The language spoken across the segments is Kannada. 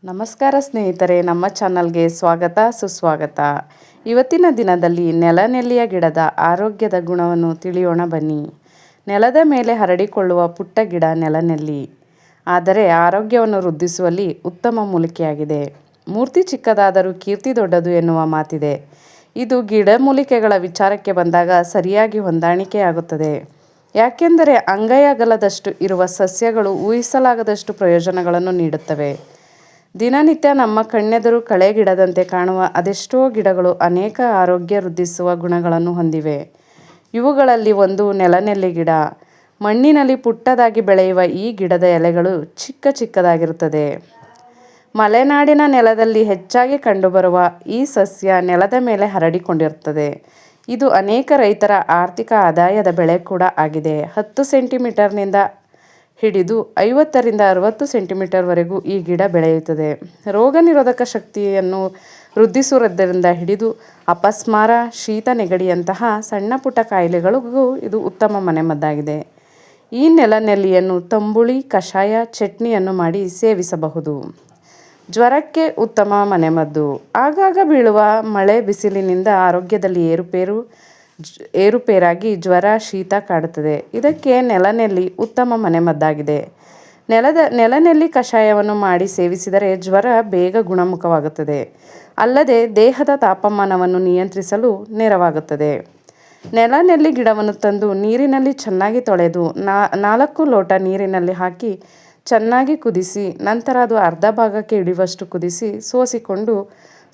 ನಮಸ್ಕಾರ ಸ್ನೇಹಿತರೆ, ನಮ್ಮ ಚಾನಲ್ಗೆ ಸ್ವಾಗತ ಸುಸ್ವಾಗತ. ಇವತ್ತಿನ ದಿನದಲ್ಲಿ ನೆಲನೆಲ್ಲಿಯ ಗಿಡದ ಆರೋಗ್ಯದ ಗುಣವನ್ನು ತಿಳಿಯೋಣ ಬನ್ನಿ. ನೆಲದ ಮೇಲೆ ಹರಡಿಕೊಳ್ಳುವ ಪುಟ್ಟ ಗಿಡ ನೆಲನೆಲ್ಲಿ. ಆದರೆ ಆರೋಗ್ಯವನ್ನು ವೃದ್ಧಿಸುವಲ್ಲಿ ಉತ್ತಮ ಮೂಲಿಕೆಯಾಗಿದೆ. ಮೂರ್ತಿ ಚಿಕ್ಕದಾದರೂ ಕೀರ್ತಿ ದೊಡ್ಡದು ಎನ್ನುವ ಮಾತಿದೆ. ಇದು ಗಿಡಮೂಲಿಕೆಗಳ ವಿಚಾರಕ್ಕೆ ಬಂದಾಗ ಸರಿಯಾಗಿ ಹೊಂದಾಣಿಕೆಯಾಗುತ್ತದೆ. ಯಾಕೆಂದರೆ ಅಂಗೈ ಅಗಲದಷ್ಟು ಇರುವ ಸಸ್ಯಗಳು ಊಹಿಸಲಾಗದಷ್ಟು ಪ್ರಯೋಜನಗಳನ್ನು ನೀಡುತ್ತವೆ. ದಿನನಿತ್ಯ ನಮ್ಮ ಕಣ್ಣೆದುರು ಕಳೆ ಗಿಡದಂತೆ ಕಾಣುವ ಅದೆಷ್ಟೋ ಗಿಡಗಳು ಅನೇಕ ಆರೋಗ್ಯ ವೃದ್ಧಿಸುವ ಗುಣಗಳನ್ನು ಹೊಂದಿವೆ. ಇವುಗಳಲ್ಲಿ ಒಂದು ನೆಲನೆಲ್ಲಿ ಗಿಡ. ಮಣ್ಣಿನಲ್ಲಿ ಪುಟ್ಟದಾಗಿ ಬೆಳೆಯುವ ಈ ಗಿಡದ ಎಲೆಗಳು ಚಿಕ್ಕ ಚಿಕ್ಕದಾಗಿರುತ್ತದೆ. ಮಲೆನಾಡಿನ ನೆಲದಲ್ಲಿ ಹೆಚ್ಚಾಗಿ ಕಂಡುಬರುವ ಈ ಸಸ್ಯ ನೆಲದ ಮೇಲೆ ಹರಡಿಕೊಂಡಿರುತ್ತದೆ. ಇದು ಅನೇಕ ರೈತರ ಆರ್ಥಿಕ ಆದಾಯದ ಬೆಳೆ ಕೂಡ ಆಗಿದೆ. 10 ಸೆಂಟಿಮೀಟರ್ನಿಂದ ಹಿಡಿದು 50ರಿಂದ 60 ಸೆಂಟಿಮೀಟರ್ವರೆಗೂ ಈ ಗಿಡ ಬೆಳೆಯುತ್ತದೆ. ರೋಗ ನಿರೋಧಕ ಶಕ್ತಿಯನ್ನು ವೃದ್ಧಿಸುವುದರಿಂದ ಹಿಡಿದು ಅಪಸ್ಮಾರ, ಶೀತ, ನೆಗಡಿಯಂತಹ ಸಣ್ಣ ಪುಟ್ಟ ಕಾಯಿಲೆಗಳಿಗೂ ಇದು ಉತ್ತಮ ಮನೆಮದ್ದಾಗಿದೆ. ಈ ನೆಲನೆಲ್ಲಿಯನ್ನು ತಂಬುಳಿ, ಕಷಾಯ, ಚಟ್ನಿಯನ್ನು ಮಾಡಿ ಸೇವಿಸಬಹುದು. ಜ್ವರಕ್ಕೆ ಉತ್ತಮ ಮನೆಮದ್ದು. ಆಗಾಗ ಬೀಳುವ ಮಳೆ ಬಿಸಿಲಿನಿಂದ ಆರೋಗ್ಯದಲ್ಲಿ ಏರುಪೇರಾಗಿ ಜ್ವರ, ಶೀತ ಕಾಡುತ್ತದೆ. ಇದಕ್ಕೆ ನೆಲನೆಲ್ಲಿ ಉತ್ತಮ ಮನೆಮದ್ದಾಗಿದೆ. ನೆಲನೆಲ್ಲಿ ಕಷಾಯವನ್ನು ಮಾಡಿ ಸೇವಿಸಿದರೆ ಜ್ವರ ಬೇಗ ಗುಣಮುಖವಾಗುತ್ತದೆ. ಅಲ್ಲದೆ ದೇಹದ ತಾಪಮಾನವನ್ನು ನಿಯಂತ್ರಿಸಲು ನೆರವಾಗುತ್ತದೆ. ನೆಲನೆಲ್ಲಿ ಗಿಡವನ್ನು ತಂದು ನೀರಿನಲ್ಲಿ ಚೆನ್ನಾಗಿ ತೊಳೆದು 4 ಲೋಟ ನೀರಿನಲ್ಲಿ ಹಾಕಿ ಚೆನ್ನಾಗಿ ಕುದಿಸಿ, ನಂತರ ಅದು ಅರ್ಧ ಭಾಗಕ್ಕೆ ಇಳಿಯುವಷ್ಟು ಕುದಿಸಿ ಸೋಸಿಕೊಂಡು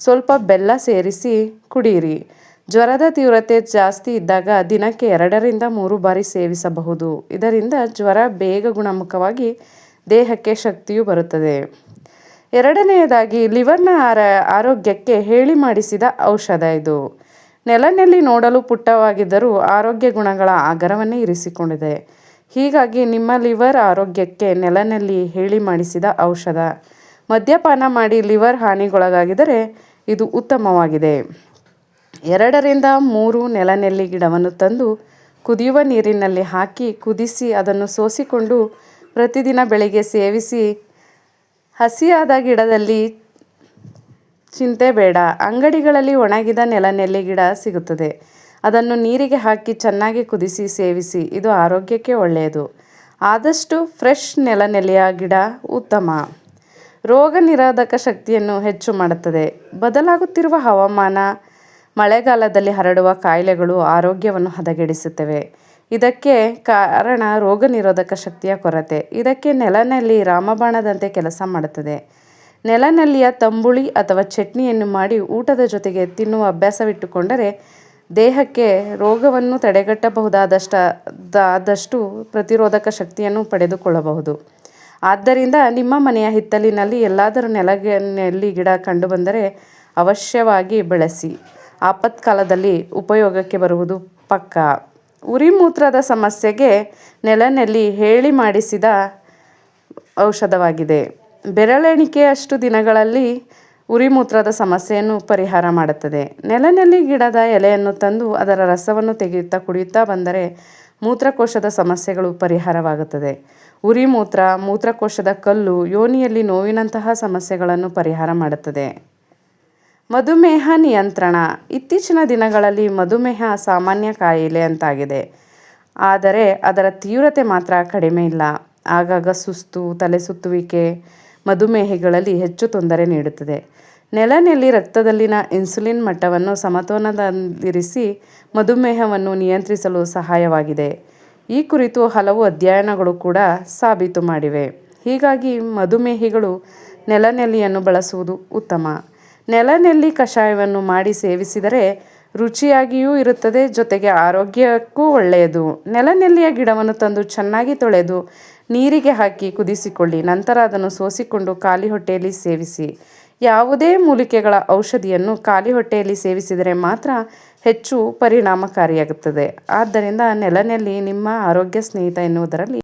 ಸ್ವಲ್ಪ ಬೆಲ್ಲ ಸೇರಿಸಿ ಕುಡಿಯಿರಿ. ಜ್ವರದ ತೀವ್ರತೆ ಜಾಸ್ತಿ ಇದ್ದಾಗ ದಿನಕ್ಕೆ 2ರಿಂದ 3 ಬಾರಿ ಸೇವಿಸಬಹುದು. ಇದರಿಂದ ಜ್ವರ ಬೇಗ ಗುಣಮುಖವಾಗಿ ದೇಹಕ್ಕೆ ಶಕ್ತಿಯೂ ಬರುತ್ತದೆ. ಎರಡನೆಯದಾಗಿ ಲಿವರ್ನ ಆರೋಗ್ಯಕ್ಕೆ ಹೇಳಿ ಮಾಡಿಸಿದ ಔಷಧ ಇದು. ನೆಲನೆಲ್ಲಿ ನೋಡಲು ಪುಟ್ಟವಾಗಿದ್ದರೂ ಆರೋಗ್ಯ ಗುಣಗಳ ಆಗರವನ್ನೇ ಇರಿಸಿಕೊಂಡಿದೆ. ಹೀಗಾಗಿ ನಿಮ್ಮ ಲಿವರ್ ಆರೋಗ್ಯಕ್ಕೆ ನೆಲನೆಲ್ಲಿ ಹೇಳಿ ಮಾಡಿಸಿದ ಔಷಧ. ಮದ್ಯಪಾನ ಮಾಡಿ ಲಿವರ್ ಹಾನಿಗೊಳಗಾಗಿದ್ದರೆ ಇದು ಉತ್ತಮವಾಗಿದೆ. 2ರಿಂದ 3 ನೆಲನೆಲ್ಲಿ ಗಿಡವನ್ನು ತಂದು ಕುದಿಯುವ ನೀರಿನಲ್ಲಿ ಹಾಕಿ ಕುದಿಸಿ ಅದನ್ನು ಸೋಸಿಕೊಂಡು ಪ್ರತಿದಿನ ಬೆಳಿಗ್ಗೆ ಸೇವಿಸಿ. ಹಸಿಯಾದ ಗಿಡದಲ್ಲಿ ಚಿಂತೆ ಬೇಡ. ಅಂಗಡಿಗಳಲ್ಲಿ ಒಣಗಿದ ನೆಲನೆಲ್ಲಿ ಗಿಡ ಸಿಗುತ್ತದೆ. ಅದನ್ನು ನೀರಿಗೆ ಹಾಕಿ ಚೆನ್ನಾಗಿ ಕುದಿಸಿ ಸೇವಿಸಿ. ಇದು ಆರೋಗ್ಯಕ್ಕೆ ಒಳ್ಳೆಯದು. ಆದಷ್ಟು ಫ್ರೆಶ್ ನೆಲನೆಲ್ಲಿಯ ಗಿಡ ಉತ್ತಮ. ರೋಗ ನಿರೋಧಕ ಶಕ್ತಿಯನ್ನು ಹೆಚ್ಚು ಮಾಡುತ್ತದೆ. ಬದಲಾಗುತ್ತಿರುವ ಹವಾಮಾನ, ಮಳೆಗಾಲದಲ್ಲಿ ಹರಡುವ ಕಾಯಿಲೆಗಳು ಆರೋಗ್ಯವನ್ನು ಹದಗೆಡಿಸುತ್ತವೆ. ಇದಕ್ಕೆ ಕಾರಣ ರೋಗ ನಿರೋಧಕ ಶಕ್ತಿಯ ಕೊರತೆ. ಇದಕ್ಕೆ ನೆಲನೆಲ್ಲಿ ರಾಮಬಾಣದಂತೆ ಕೆಲಸ ಮಾಡುತ್ತದೆ. ನೆಲನೆಲ್ಲಿಯ ತಂಬುಳಿ ಅಥವಾ ಚಟ್ನಿಯನ್ನು ಮಾಡಿ ಊಟದ ಜೊತೆಗೆ ತಿನ್ನುವ ಅಭ್ಯಾಸವಿಟ್ಟುಕೊಂಡರೆ ದೇಹಕ್ಕೆ ರೋಗವನ್ನು ತಡೆಗಟ್ಟಬಹುದಾದಷ್ಟು ಪ್ರತಿರೋಧಕ ಶಕ್ತಿಯನ್ನು ಪಡೆದುಕೊಳ್ಳಬಹುದು. ಆದ್ದರಿಂದ ನಿಮ್ಮ ಮನೆಯ ಹಿತ್ತಲಿನಲ್ಲಿ ಎಲ್ಲಾದರೂ ನೆಲನೆಲ್ಲಿ ಗಿಡ ಕಂಡುಬಂದರೆ ಅವಶ್ಯವಾಗಿ ಬೆಳೆಸಿ. ಆಪತ್ಕಾಲದಲ್ಲಿ ಉಪಯೋಗಕ್ಕೆ ಬರುವುದು ಪಕ್ಕಾ. ಉರಿಮೂತ್ರದ ಸಮಸ್ಯೆಗೆ ನೆಲನೆಲ್ಲಿ ಹೇಳಿ ಮಾಡಿಸಿದ ಔಷಧವಾಗಿದೆ. ಬೆರಳೆಣಿಕೆಯಷ್ಟು ದಿನಗಳಲ್ಲಿ ಉರಿಮೂತ್ರದ ಸಮಸ್ಯೆಯನ್ನು ಪರಿಹಾರ ಮಾಡುತ್ತದೆ. ನೆಲನೆಲ್ಲಿ ಗಿಡದ ಎಲೆಯನ್ನು ತಂದು ಅದರ ರಸವನ್ನು ತೆಗೆಯುತ್ತಾ ಕುಡಿಯುತ್ತಾ ಬಂದರೆ ಮೂತ್ರಕೋಶದ ಸಮಸ್ಯೆಗಳು ಪರಿಹಾರವಾಗುತ್ತದೆ. ಉರಿಮೂತ್ರ, ಮೂತ್ರಕೋಶದ ಕಲ್ಲು, ಯೋನಿಯಲ್ಲಿ ನೋವಿನಂತಹ ಸಮಸ್ಯೆಗಳನ್ನು ಪರಿಹಾರ ಮಾಡುತ್ತದೆ. ಮಧುಮೇಹ ನಿಯಂತ್ರಣ. ಇತ್ತೀಚಿನ ದಿನಗಳಲ್ಲಿ ಮಧುಮೇಹ ಸಾಮಾನ್ಯ ಕಾಯಿಲೆ ಅಂತಾಗಿದೆ. ಆದರೆ ಅದರ ತೀವ್ರತೆ ಮಾತ್ರ ಕಡಿಮೆ ಇಲ್ಲ. ಆಗಾಗ ಸುಸ್ತು, ತಲೆಸುತ್ತುವಿಕೆ ಮಧುಮೇಹಿಗಳಲ್ಲಿ ಹೆಚ್ಚು ತೊಂದರೆ ನೀಡುತ್ತದೆ. ನೆಲನೆಲ್ಲಿ ರಕ್ತದಲ್ಲಿನ ಇನ್ಸುಲಿನ್ ಮಟ್ಟವನ್ನು ಸಮತೋಲನದಲ್ಲಿರಿಸಿ ಮಧುಮೇಹವನ್ನು ನಿಯಂತ್ರಿಸಲು ಸಹಾಯವಾಗಿದೆ. ಈ ಕುರಿತು ಹಲವು ಅಧ್ಯಯನಗಳು ಕೂಡ ಸಾಬೀತು ಮಾಡಿವೆ. ಹೀಗಾಗಿ ಮಧುಮೇಹಿಗಳು ನೆಲನೆಲ್ಲಿಯನ್ನು ಬಳಸುವುದು ಉತ್ತಮ. ನೆಲನೆಲ್ಲಿ ಕಷಾಯವನ್ನು ಮಾಡಿ ಸೇವಿಸಿದರೆ ರುಚಿಯಾಗಿಯೂ ಇರುತ್ತದೆ, ಜೊತೆಗೆ ಆರೋಗ್ಯಕ್ಕೂ ಒಳ್ಳೆಯದು. ನೆಲನೆಲ್ಲಿಯ ಗಿಡವನ್ನು ತಂದು ಚೆನ್ನಾಗಿ ತೊಳೆದು ನೀರಿಗೆ ಹಾಕಿ ಕುದಿಸಿಕೊಳ್ಳಿ. ನಂತರ ಅದನ್ನು ಸೋಸಿಕೊಂಡು ಖಾಲಿ ಹೊಟ್ಟೆಯಲ್ಲಿ ಸೇವಿಸಿ. ಯಾವುದೇ ಮೂಲಿಕೆಗಳ ಔಷಧಿಯನ್ನು ಖಾಲಿ ಹೊಟ್ಟೆಯಲ್ಲಿ ಸೇವಿಸಿದರೆ ಮಾತ್ರ ಹೆಚ್ಚು ಪರಿಣಾಮಕಾರಿಯಾಗುತ್ತದೆ. ಆದ್ದರಿಂದ ನೆಲನೆಲ್ಲಿ ನಿಮ್ಮ ಆರೋಗ್ಯ ಸ್ನೇಹಿತ ಎನ್ನುವುದರಲ್ಲಿ